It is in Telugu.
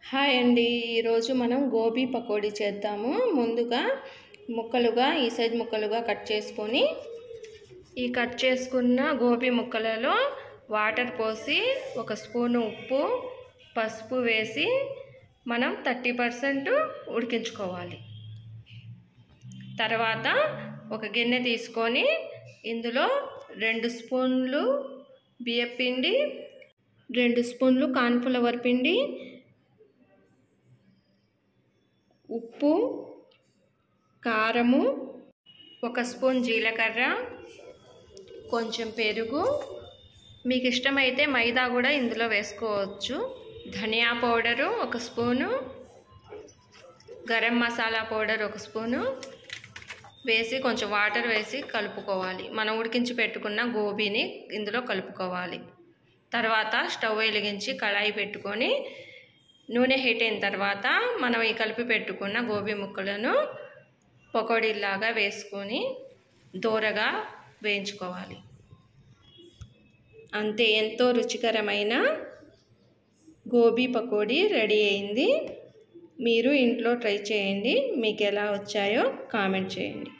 హాయ్ అండి, ఈరోజు మనం గోబీ పకోడీ చేద్దాము. ముందుగా ముక్కలుగా ఈ సైజ్ ముక్కలుగా కట్ చేసుకొని ఈ కట్ చేసుకున్న గోబీ ముక్కలలో వాటర్ పోసి ఒక స్పూను ఉప్పు పసుపు వేసి మనం 30% ఉడికించుకోవాలి. తర్వాత ఒక గిన్నె తీసుకొని ఇందులో 2 స్పూన్లు బియ్యపిండి, 2 స్పూన్లు కార్న్‌ఫ్లవర్ పిండి, ఉప్పు, కారము, 1 స్పూన్ జీలకర్ర, కొంచెం పెరుగు, మీకు ఇష్టమైతే మైదా కూడా ఇందులో వేసుకోవచ్చు. ధనియా powder 1 spoon, garam masala powder 1 spoon వేసి కొంచెం వాటర్ వేసి కలుపుకోవాలి. మనం ఉడికించి పెట్టుకున్న గోబీని ఇందులో కలుపుకోవాలి. తర్వాత స్టవ్ వెలిగించి కళాయి పెట్టుకొని నూనె హీట్ అయిన తర్వాత మనం ఈ కలిపి పెట్టుకున్న గోబీ ముక్కలను పకోడీలాగా వేసుకొని దోరగా వేయించుకోవాలి. అంతే, ఎంతో రుచికరమైన గోబీ పకోడీ రెడీ అయింది. మీరు ఇంట్లో ట్రై చేయండి. మీకు ఎలా వచ్చాయో కామెంట్ చేయండి.